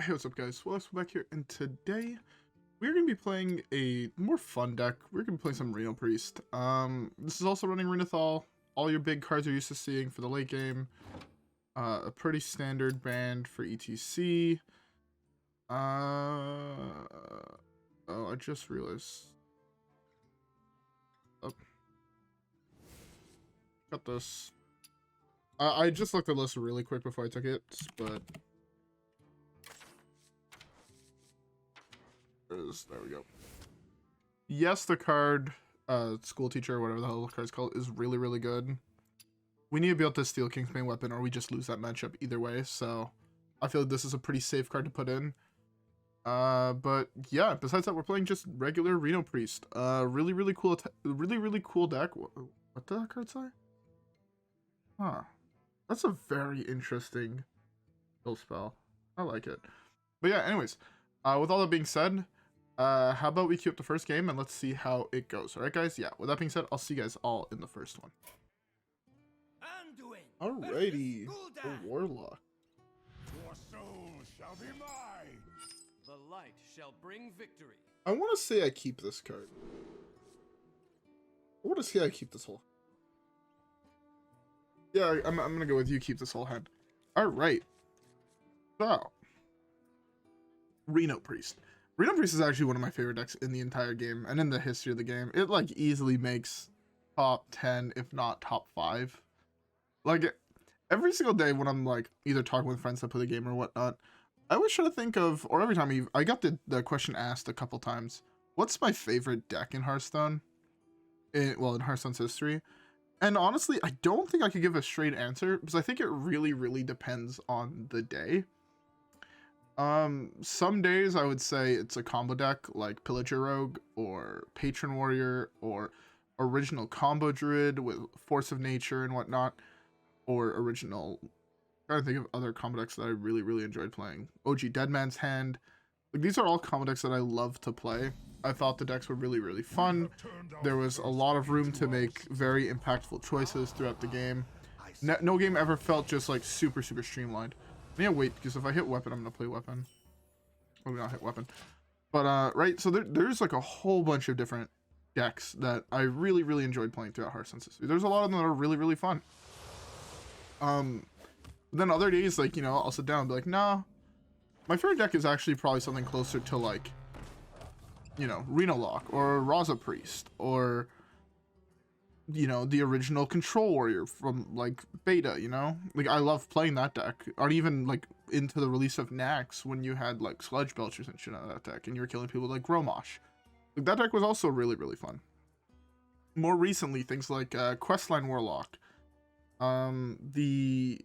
Hey, what's up guys? WhirlXbow back here, and today we're going to be playing a more fun deck. We're going to be playing some Reno Priest. This is also running Renathal. All your big cards you're used to seeing for the late game. A pretty standard band for E.T.C. Oh, I just realized. Oh. Got this. I just looked at the list really quick before I took it, but... There we go. Yes, the card, school teacher, or whatever the hell the card's called, is really, really good. We need to be able to steal Kingsbane weapon, or we just lose that matchup either way. So I feel like this is a pretty safe card to put in. But yeah, besides that, we're playing just regular Reno Priest. Really, really cool, really cool deck. What did that card say? Huh. That's a very interesting kill spell. I like it. But yeah, anyways, with all that being said, how about we queue up the first game and let's see how it goes. All right, guys? Yeah, with that being said, I'll see you guys all in the first one. Alrighty, the Warlock. Your soul shall be mine. The light shall bring victory. I want to say I keep this card. I want to say I keep this whole... Yeah, I'm going to go with you keep this whole hand. Alright. So, Reno Priest. Reno Priest is actually one of my favorite decks in the entire game and in the history of the game. It like easily makes top 10, if not top 5. Like every single day when I'm like either talking with friends that play the game or whatnot, I always try to think of, or every time I got the question asked a couple times, what's my favorite deck in Hearthstone? In Hearthstone's history. And honestly, I don't think I could give a straight answer because I think it really depends on the day. Some days I would say it's a combo deck like Pillager Rogue or Patron Warrior or original combo Druid with Force of Nature and whatnot, or original, I'm trying to think of other combo decks that I really enjoyed playing. OG Deadman's Hand. Like, these are all combo decks that I love to play. I thought the decks were really fun. There was a lot of room to make very impactful choices throughout the game. No game ever felt just like super streamlined. Yeah, wait, because if I hit weapon, I'm gonna play weapon. Or not hit weapon. But right, so there's like a whole bunch of different decks that I really enjoyed playing throughout Hearthstone's history. There's a lot of them that are really fun. Then other days, like, you know, I'll sit down and be like, nah, my favorite deck is actually probably something closer to like, you know, Renathal or Raza Priest, or, you know, the original Control Warrior from like beta, you know, like I love playing that deck, or even like into the release of Nax when you had like Sludge Belchers and shit out of that deck and you were killing people like Gromosh. Like, that deck was also really fun. More recently, things like Questline Warlock, the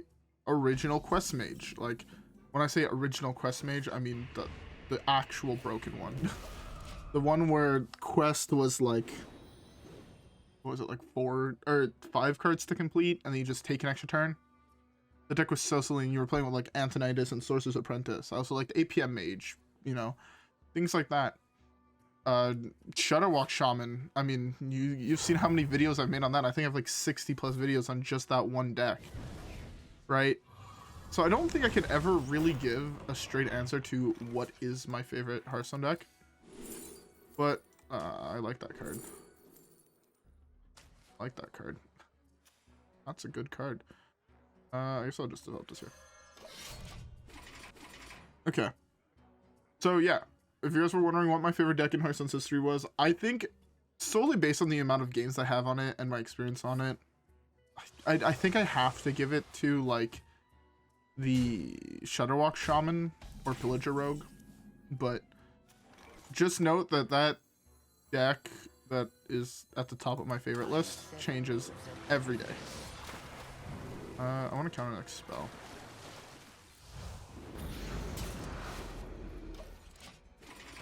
original Quest Mage. Like, when I say original Quest Mage, I mean the actual broken one. The one where Quest was like, what was it, like 4 or 5 cards to complete, and then you just take an extra turn. The deck was so silly, and you were playing with like Antonidas and Sorcerer's Apprentice. I also liked APM Mage, you know, things like that. Shadowwalk Shaman. I mean, you've seen how many videos I've made on that. I think I have like 60+ videos on just that one deck, right? So I don't think I could ever really give a straight answer to what is my favorite Hearthstone deck, but I like that card. I like that card. That's a good card. I guess I'll just develop this here. Okay. So yeah, if you guys were wondering what my favorite deck in Hearthstone's history was, I think solely based on the amount of games I have on it and my experience on it, I think I have to give it to like the Shadowwalk Shaman or Pillager Rogue. But just note that that deck that is at the top of my favorite list changes every day. I want to counter next spell.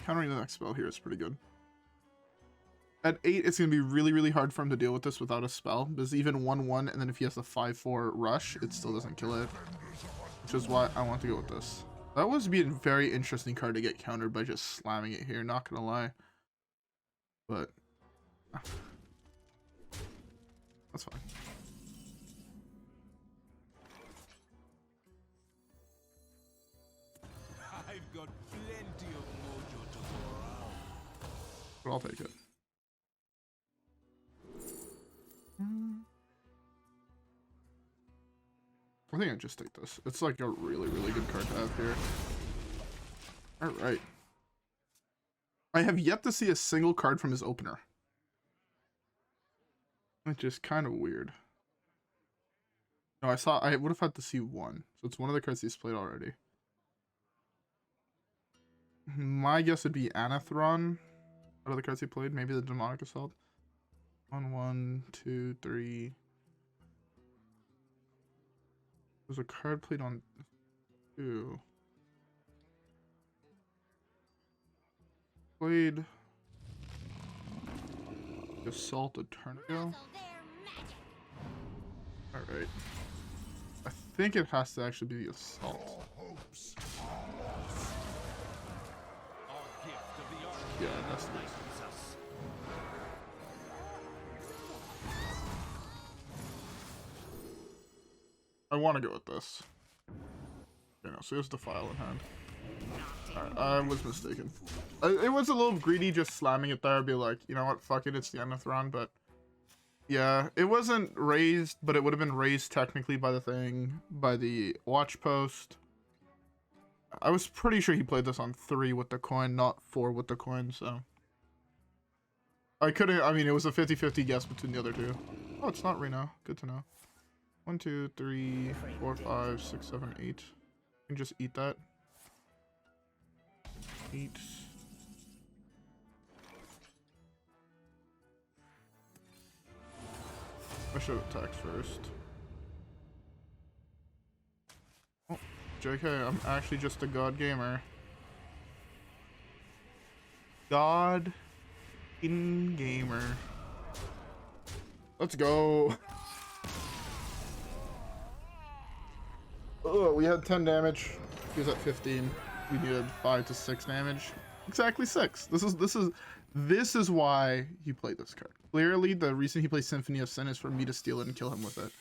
Countering the next spell here is pretty good. At 8, it's going to be really hard for him to deal with this without a spell. Because even 1/1, and then if he has a 5/4 rush, it still doesn't kill it. Which is why I want to go with this. That was be a very interesting card to get countered by just slamming it here, not going to lie. But that's fine. I've got plenty of mojo to go around. But I'll take it. I think I just take this. It's like a really, really good card to have here. Alright. I have yet to see a single card from his opener. Which is kind of weird. No, I would have had to see one. So it's one of the cards he's played already. My guess would be Anathron. What are the cards he played? Maybe the Demonic Assault. 1, 2, 3. There's a card played on 2. Played Assault a turn ago. Alright. I think it has to actually be the Assault. Yeah, that's the reason. I want to go with this. Okay, no, so here's the file in hand. Alright, I was mistaken. It was a little greedy just slamming it there, be like, you know what, fuck it, it's the Anathron, but yeah, it wasn't raised, but it would have been raised technically by the thing, by the watch post. I was pretty sure he played this on 3 with the coin, not 4 with the coin, so. I mean, it was a 50-50 guess between the other two. Oh, it's not Reno. Good to know. 1, 2, 3, 4, 5, 6, 7, 8. You can just eat that. Eat. I should attack first. Oh, JK, I'm actually just a god gamer. God in gamer. Let's go. Oh, we had 10 damage. He was at 15. We needed 5 to 6 damage. Exactly 6. This is why he played this card. Clearly, the reason he plays Symphony of Sin is for me to steal it and kill him with it.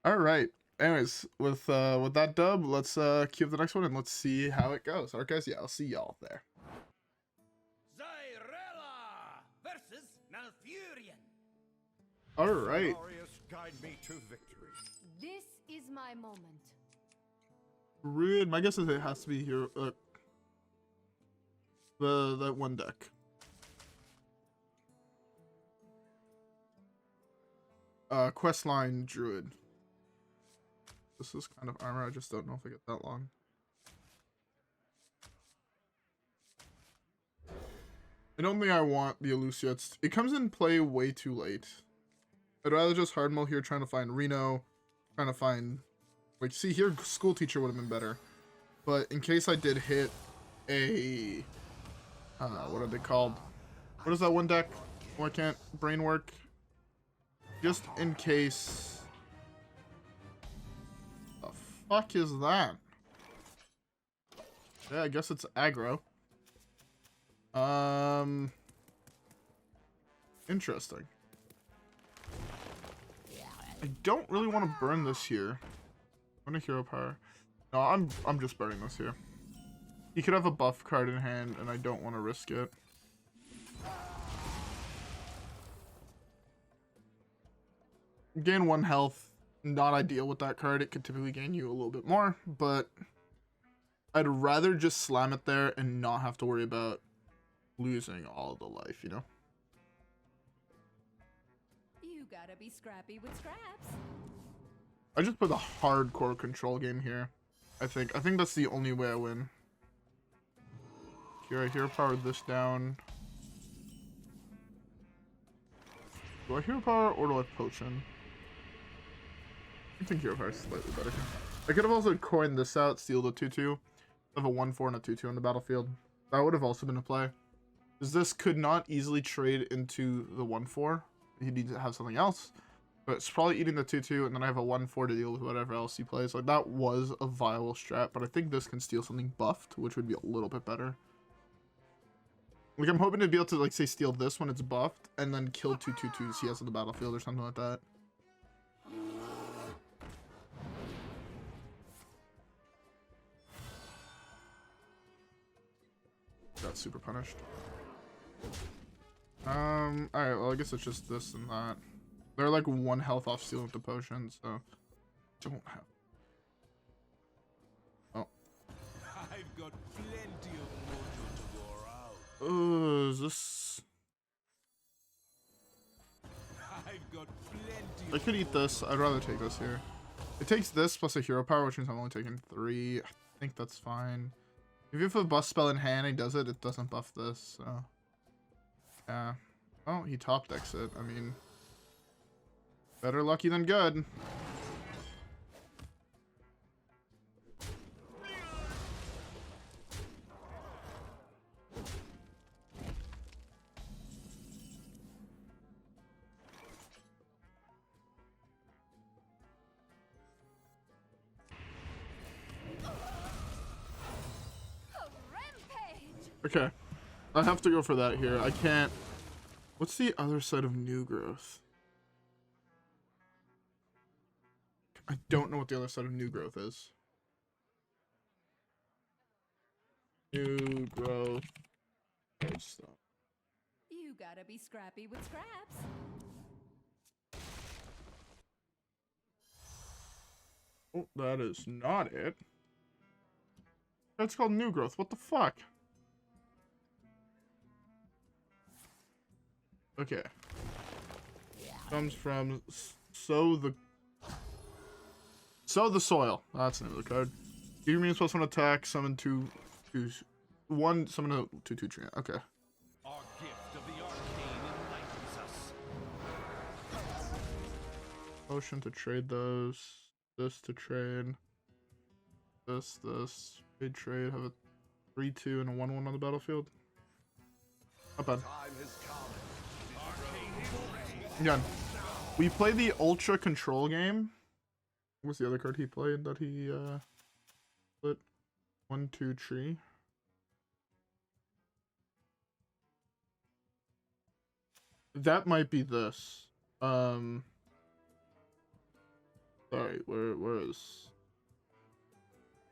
All right. Anyways, with that dub, let's queue up the next one and let's see how it goes. All right, guys. Yeah, I'll see y'all there. Zyrella versus Malfurion. All right. Glorious, guide me to victory. This is my moment. Druid. My guess is it has to be here. That one deck. Questline Druid. This is kind of armor. I just don't know if I get that long. I don't think I want the Illucia. It comes in play way too late. I'd rather just hard mode here, trying to find Reno, trying to find, like, see here, School Teacher would have been better. But in case I did hit a, what are they called? What is that one deck? Why can't brain work? Just in case. The fuck is that? Yeah, I guess it's aggro. Interesting. I don't really want to burn this here. I'm gonna hero power. No, I'm just burning this here. He could have a buff card in hand, and I don't want to risk it. Gain 1 health. Not ideal with that card. It could typically gain you a little bit more, but I'd rather just slam it there and not have to worry about losing all of the life, you know? You gotta be scrappy with scraps. I just put a hardcore control game here. I think that's the only way I win. Here, I hero power this down. Do I hero power or do I potion? I think hero power is slightly better. I could have also coined this out, steal the 2/2. I have a 1/4 and a 2/2 on the battlefield. That would have also been a play. Because this could not easily trade into the 1/4. He needs to have something else. But it's probably eating the 2/2, and then I have a 1/4 to deal with whatever else he plays. Like, that was a viable strat, but I think this can steal something buffed, which would be a little bit better. Like, I'm hoping to be able to, like, say, steal this when it's buffed, and then kill 2 2/2s he has on the battlefield or something like that. got super punished. Alright, well, I guess it's just this and that. They're like 1 health off stealing with the potion, so don't have. Oh. I've got plenty of mojo to go around. Oh, is this? I've got plenty. I could eat this. I'd rather take this here. It takes this plus a hero power, which means I'm only taking 3. I think that's fine. If you have a buff spell in hand, he does it. It doesn't buff this, so yeah. Oh, he top decks it. I mean, better lucky than good. Okay, I have to go for that here. I can't. What's the other side of new growth? I don't know what the other side of new growth is. New growth. You gotta be scrappy with scraps. Oh, that is not it. That's called new growth. What the fuck? Okay. Comes from sow the soil. That's the name of the card. Give me +1 attack. Summon 1. Summon a 2/2 tree. Okay. Our gift of the arcane enlightens us. Potion to trade those. This to trade. This. Trade. Have a 3/2 and a 1/1 on the battlefield. Not bad. Yeah. We played the Ultra Control game. What's the other card he played that he split? 1/2 tree. That might be this. Sorry, where is?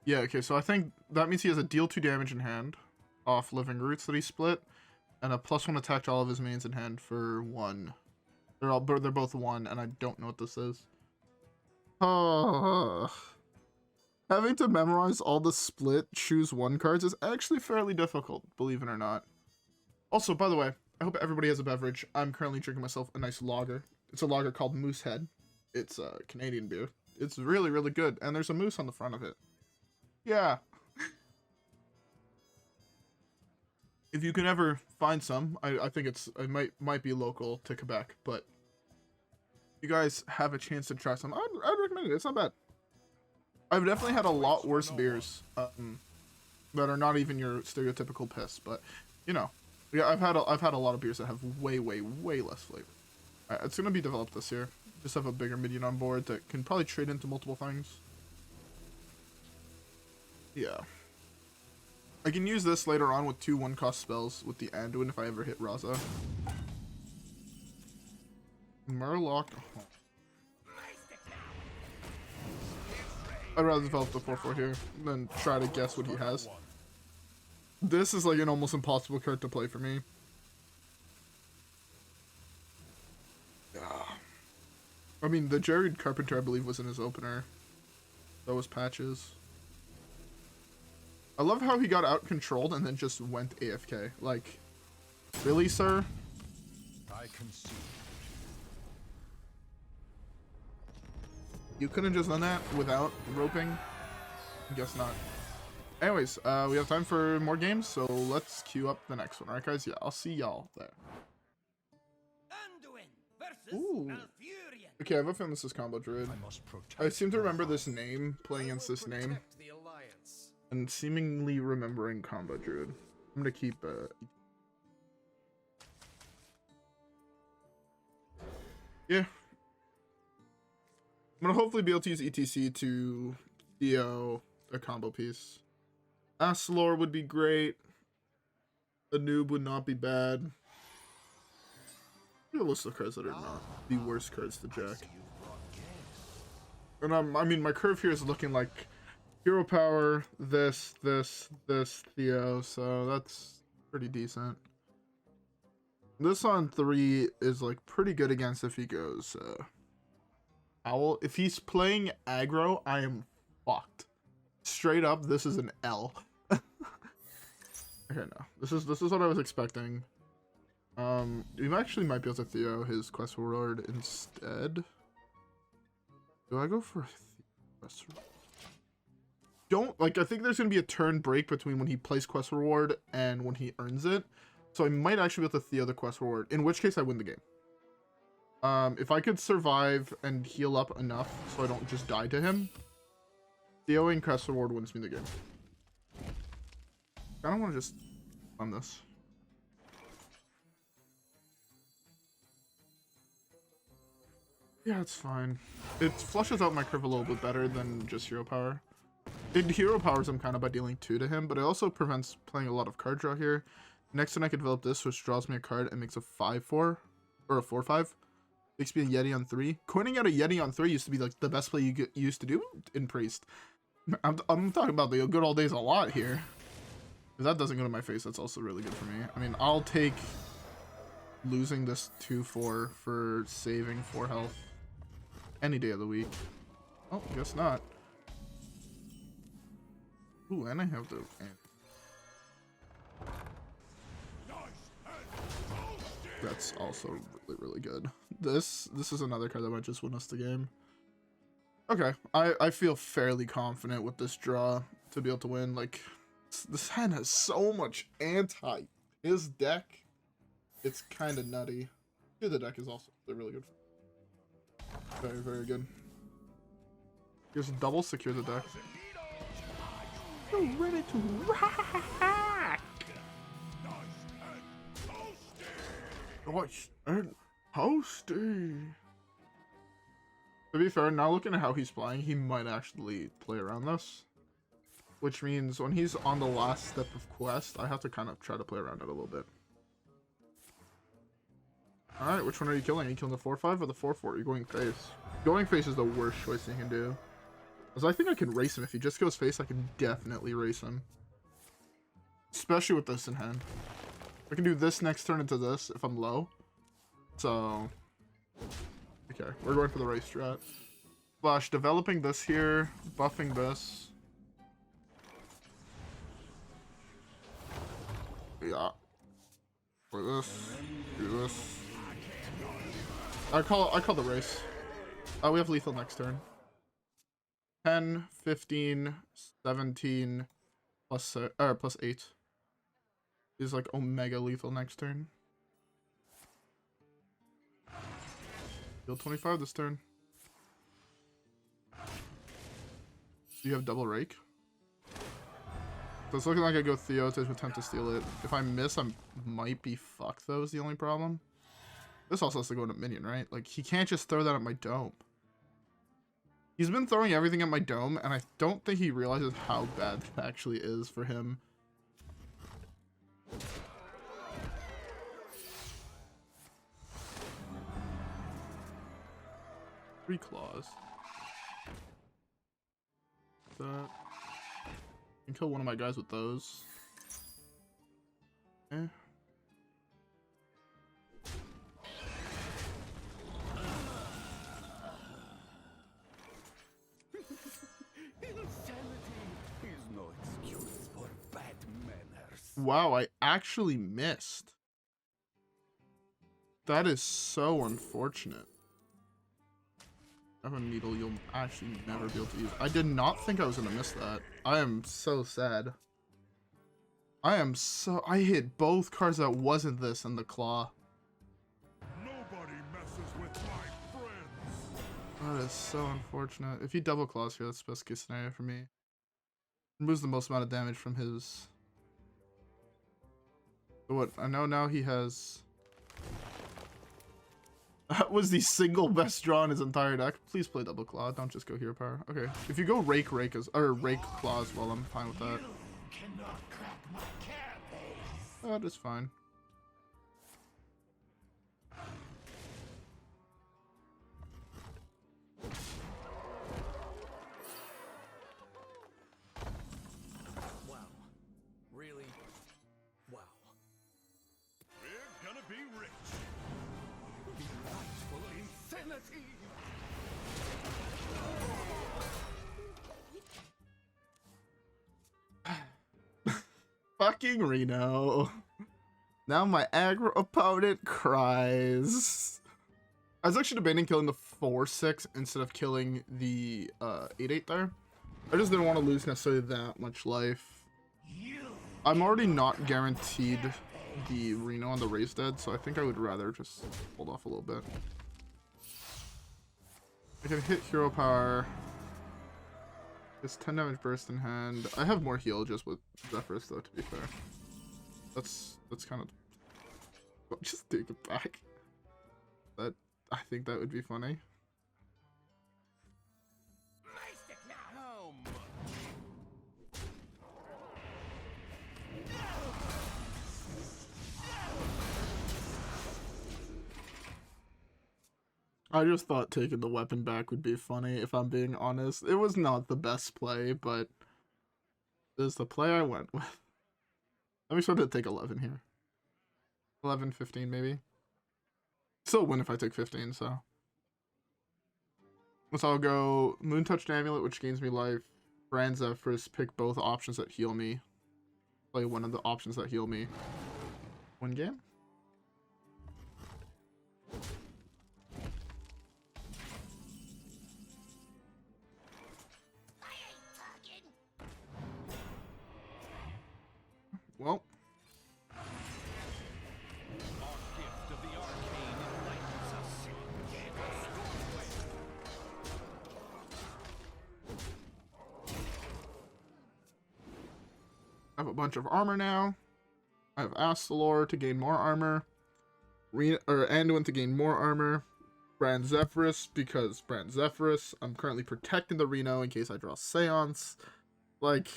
Yeah, okay, so I think that means he has a deal 2 damage in hand off Living Roots that he split, and a +1 attack to all of his mains in hand for 1. They're both 1, and I don't know what this is. Having to memorize all the split choose 1 cards is actually fairly difficult, believe it or not. Also, by the way, I hope everybody has a beverage. I'm currently drinking myself a nice lager. It's a lager called Moosehead. It's a Canadian beer. It's really, really good, and there's a moose on the front of it. Yeah. If you can ever find some, I think it might be local to Quebec, but if you guys have a chance to try some, I'd recommend it. It's not bad. I've definitely had a lot worse beers that are not even your stereotypical piss, but you know, yeah, I've had a lot of beers that have way less flavor. It's gonna be developed this year. Just have a bigger minion on board that can probably trade into multiple things. Yeah. I can use this later on with 2 1-cost spells with the Anduin if I ever hit Raza. Murloc Holmes. I'd rather develop the 4/4 here than try to guess what he has. This is like an almost impossible card to play for me. I mean, the Jared Carpenter, I believe, was in his opener. That was Patches. I love how he got out-controlled and then just went AFK. Like, really, sir? I concede. You couldn't just done that without roping? Guess not. Anyways, we have time for more games, so let's queue up the next one. Alright, guys? Yeah, I'll see y'all there. Anduin versus Ooh. Malfurion. Okay, I have a feeling this is Combo Druid. I seem to remember this name, playing against this name, and seemingly remembering Combo Druid. I'm gonna keep, yeah. I'm gonna hopefully be able to use E.T.C to EO a combo piece. Astalor would be great. A noob would not be bad. Look at the list of cards that are not the worst cards to jack. And I mean, my curve here is looking like hero power, this, Theo, so that's pretty decent. This on 3 is like pretty good against if he goes Owl. If he's playing aggro, I am fucked. Straight up, this is an L. Okay, no. This is what I was expecting. We actually might be able to Theo his quest reward instead. Do I go for quest reward? Don't, like, I think there's going to be a turn break between when he plays quest reward and when he earns it. So I might actually be able to Theo the quest reward, in which case I win the game. If I could survive and heal up enough so I don't just die to him, Theoing quest reward wins me the game. I don't want to just run this. Yeah, it's fine. It flushes out my curve a little bit better than just hero power. It hero powers him kind of by dealing 2 to him, but it also prevents playing a lot of card draw here. Next turn I could develop this, which draws me a card and makes a 5/4 or a 4/5. Makes me a Yeti on 3. Coining out a Yeti on 3 used to be like the best play you used to do in Priest. I'm talking about the good old days a lot here. If that doesn't go to my face, that's also really good for me. I mean, I'll take losing this 2/4 for saving 4 health any day of the week. Oh, guess not. Ooh, and I have the... That's also really, really good. This is another card that might just win us the game. Okay, I feel fairly confident with this draw to be able to win. Like, this hand has so much anti his deck. It's kind of nutty. Here, the deck is also really good. Very, very good. Here's double secure the deck. You're ready to rock! Nice and toasty. To be fair, now looking at how he's playing, he might actually play around this. Which means when he's on the last step of quest, I have to kind of try to play around it a little bit. Alright, which one are you killing? Are you killing the 4/5 or the 4/4? You're going face. Going face is the worst choice you can do. Because I think I can race him. If he just goes face, I can definitely race him. Especially with this in hand. I can do this next turn into this if I'm low. So... Okay, we're going for the race strat. Lash, developing this here, buffing this. Yeah. Play this. Do this. I call the race. We have lethal next turn. 10, 15, 17, plus 8. Is like omega lethal next turn. Deal 25 this turn. Do you have double rake? So it's looking like I go Theo to attempt to steal it. If I miss, I might be fucked though, is the only problem. This also has to go into minion, right? Like, he can't just throw that at my dome. He's been throwing everything at my dome, and I don't think he realizes how bad that actually is for him. Three claws. That. I can kill one of my guys with those. Eh. Wow, I actually missed. That is so unfortunate. I have a needle you'll actually never be able to use. I did not think I was gonna miss that. I am so sad. I hit both cards that wasn't this in the claw. Nobody messes with my friends. That is so unfortunate. If he double claws here, that's the best case scenario for me. Removes the most amount of damage from his... What? I know now he has... That was the single best draw in his entire deck. Please play double claw. Don't just go hero power. Okay. If you go rake claw as well, I'm fine with that. That is fine. Wow. Really? Wow. eternity! Fucking Reno. Now my aggro opponent cries. I was actually debating killing the 4/6 instead of killing the 8/8 there. I just didn't want to lose necessarily that much life. I'm already not guaranteed the Reno on the race dead, so I think I would rather just hold off a little bit. I can hit hero power. It's 10 damage burst in hand. I have more heal just with Zephrys though, to be fair. That's kind of... Just take it back. That, I think that would be funny. I just thought taking the weapon back would be funny, if I'm being honest. It was not the best play, but it was the play I went with. Let me start to take 11 here. 11, 15 maybe. Still win if I take 15, so. So I'll go Moon-Touched Amulet, which gains me life. Brann Zephrys, pick both options that heal me. Play one of the options that heal me. One game? Well. I have a bunch of armor now. I have Astalor to gain more armor. Anduin to gain more armor. Brann Zephrys because Brann Zephrys. I'm currently protecting the Reno in case I draw Seance. Like...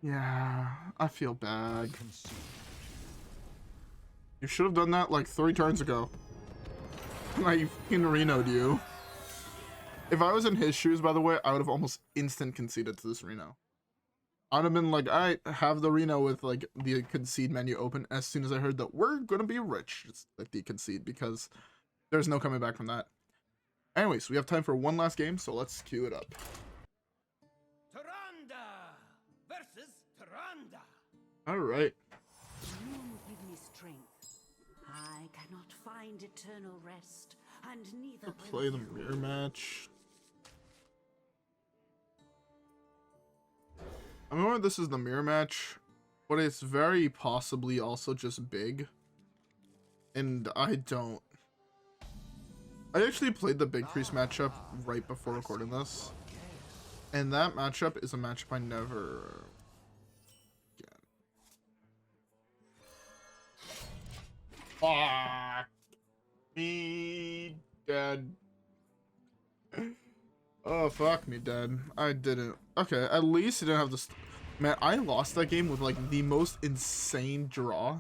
Yeah, I feel bad. You should have done that like 3 turns ago. I fucking Reno'd you. If I was in his shoes, by the way, I would have almost instant conceded to this Reno. I'd have been like, I have the Reno with like the concede menu open as soon as I heard that we're gonna be rich. Just like the concede, because there's no coming back from that. Anyways, we have time for one last game, so let's queue it up. Alright. You give me strength. I cannot find eternal rest, and neither Play the mirror match. I remember this is the mirror match, but it's very possibly also just big. And I actually played the Big Priest matchup right before recording this. And that matchup is a matchup I never... Fuck me dead. Oh, fuck me dead. I didn't. Okay, at least I didn't have this. Man, I lost that game with like the most insane draw.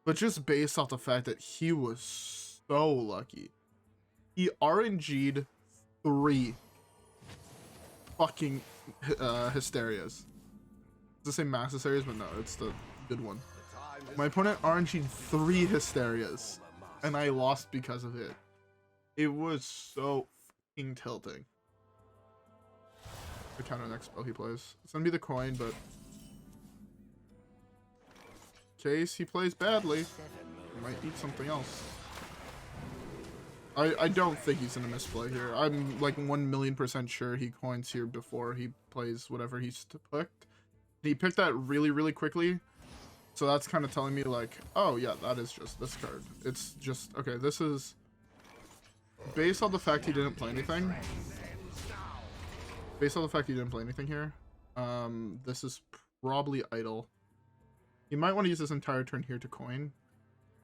But just based off the fact that he was so lucky. He RNG'd 3 fucking Hysterias. It's the same mass Hysterias, but no, it's the good one. My opponent RNG'd 3 Hysterias, and I lost because of it. It was so fucking tilting. The counter next spell he plays. It's gonna be the coin, but in case he plays badly, he might eat something else. I don't think he's gonna misplay here. I'm like 1,000,000% sure he coins here before he plays whatever he's picked. He picked that really, really quickly. So that's kind of telling me like, oh yeah, that is just this card. It's just, okay, this is based on the fact he didn't play anything. Based on the fact he didn't play anything here, this is probably idle. You might want to use this entire turn here to coin.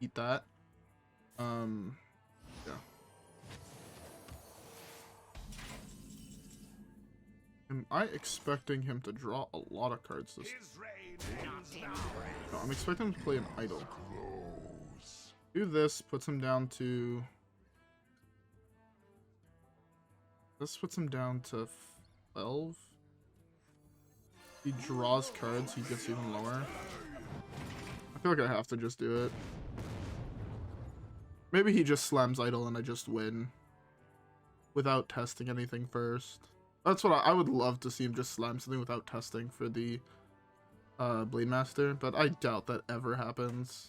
Eat that. Yeah. Am I expecting him to draw a lot of cards this No, I'm expecting him to play an idol. Do this, puts him down to... This puts him down to 12. He draws cards, he gets even lower. I feel like I have to just do it. Maybe he just slams idle and I just win without testing anything first. That's what I would love to see, him just slam something without testing for the Blademaster, but I doubt that ever happens.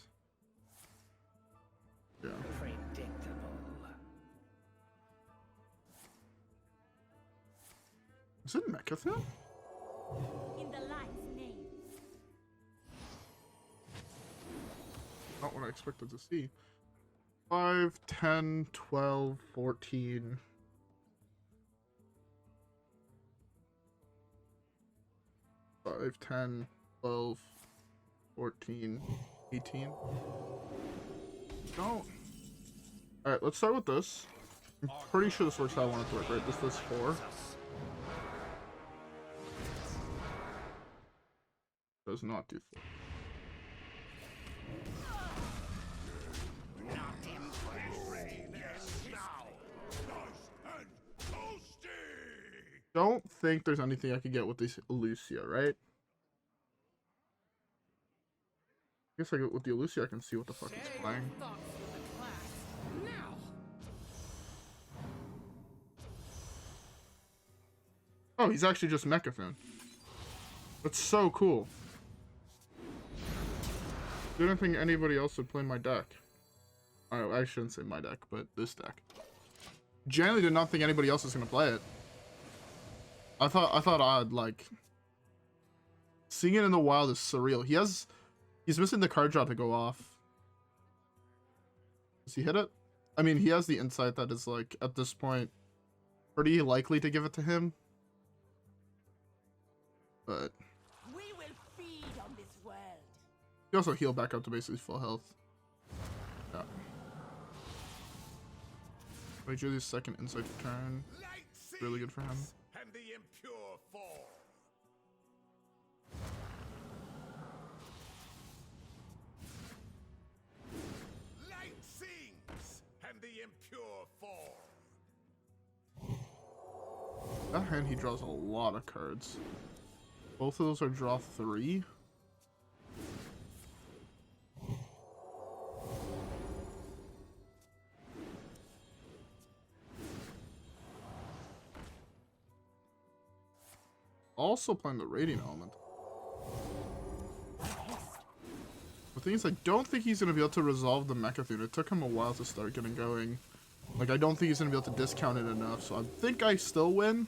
Yeah. Predictable. Is it Mechathon? In the light's name. Not what I expected to see. 5, 10, 12, 14. 5, 10, 12, 14, 18. Don't. Alright, let's start with this. I'm pretty sure this works how I want it to work, right? This does 4. Does not do 4. Don't think there's anything I could get with this Illucia, right? I guess with the Illucia I can see what the fuck he's playing. Oh, he's actually just Mechathon. That's so cool. Didn't think anybody else would play my deck. Oh, I shouldn't say my deck, but this deck. Genuinely did not think anybody else was gonna play it. I thought I'd like seeing it in the wild is surreal. He's missing the card draw to go off. Does he hit it? I mean, he has the insight that is like at this point pretty likely to give it to him. But We will feed on this world. he also healed back up to basically full health. Yeah. Wait, Julie's second insight turn. Really good for him. And the impure fall. Light sings, and the impure fall. That hand he draws a lot of cards. Both of those are draw 3. Also playing the Radiant Element. The thing is, I don't think he's going to be able to resolve the Mechathon. It took him a while to start getting going. Like, I don't think he's going to be able to discount it enough, so I think I still win.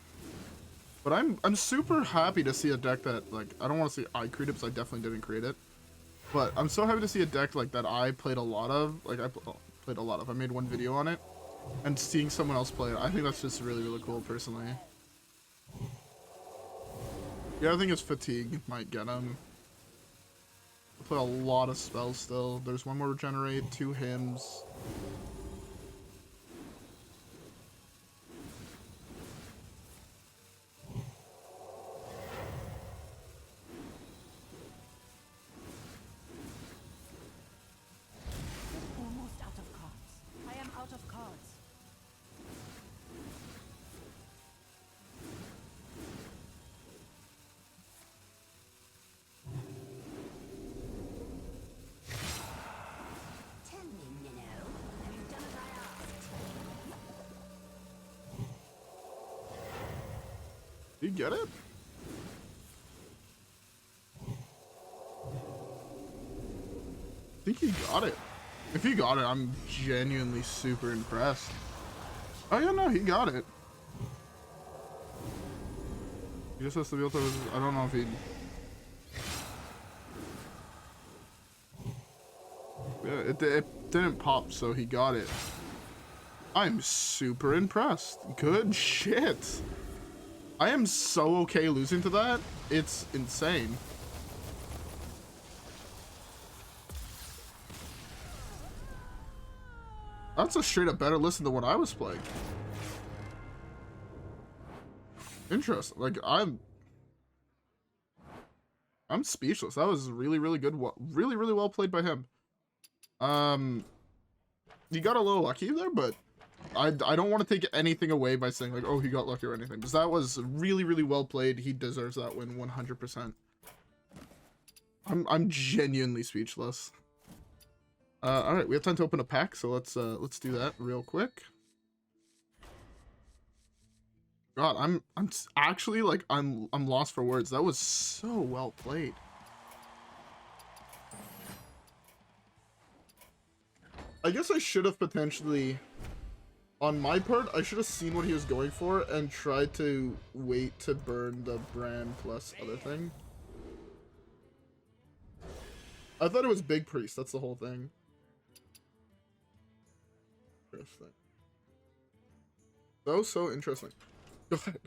But I'm super happy to see a deck that, like, I don't want to say I created because I definitely didn't create it. But I'm so happy to see a deck, like, that I played a lot of. Like, played a lot of. I made one video on it. And seeing someone else play it, I think that's just really, really cool, personally. Yeah, I think his fatigue might get him. I play a lot of spells still. There's one more regenerate, 2 hymns. Almost out of cards. I am out of cards. Tell me, Minnow, have you done as I asked? Did you get it? I think he got it. If he got it, I'm genuinely super impressed. Oh yeah, no, he got it. He just has to be able to, I don't know if he... Yeah, it didn't pop, so he got it. I'm super impressed. Good shit. I am so okay losing to that. It's insane. That's a straight up better list than what I was playing. Interesting. Like, I'm speechless. That was really, really good. Really, really well played by him. He got a little lucky there, but I don't want to take anything away by saying like, oh, he got lucky or anything, because that was really, really well played. He deserves that win 100%. I'm genuinely speechless. All right, we have time to open a pack, so let's do that real quick. God, I'm actually like I'm lost for words. That was so well played. I guess I should have potentially, on my part, I should have seen what he was going for and tried to wait to burn the Brann plus other thing. I thought it was Big Priest, that's the whole thing. Interesting. So interesting. Go ahead.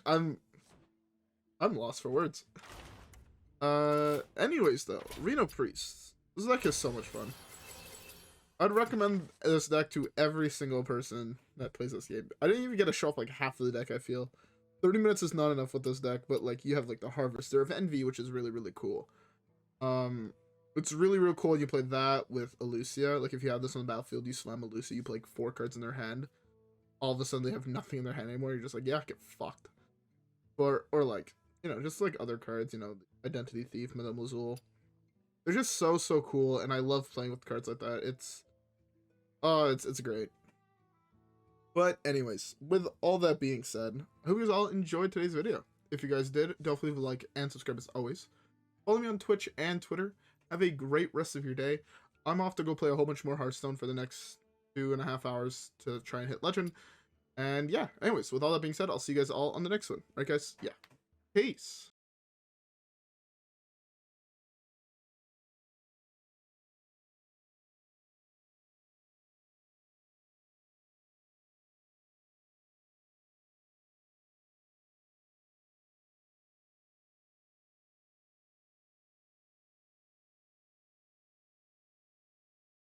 I'm lost for words. Anyways though, Reno Priest. This deck is so much fun. I'd recommend this deck to every single person that plays this game. I didn't even get to show off like half of the deck, I feel. 30 minutes is not enough with this deck, but like you have like the Harvester of Envy, which is really, really cool. It's really, really cool when you play that with Illucia. Like if you have this on the battlefield, you slam Illucia, you play like 4 cards in their hand. All of a sudden they have nothing in their hand anymore. You're just like, yeah, get fucked. Or like, you know, just like other cards, you know, Identity Thief, Madame Lazul. They're just so cool, and I love playing with cards like that. It's great. But anyways, with all that being said, I hope you guys all enjoyed today's video. If you guys did, don't leave a like and subscribe as always. Follow me on Twitch and Twitter. Have a great rest of your day. I'm off to go play a whole bunch more Hearthstone for the next 2.5 hours to try and hit Legend. And yeah, anyways, with all that being said, I'll see you guys all on the next one. Alright guys, yeah. Peace.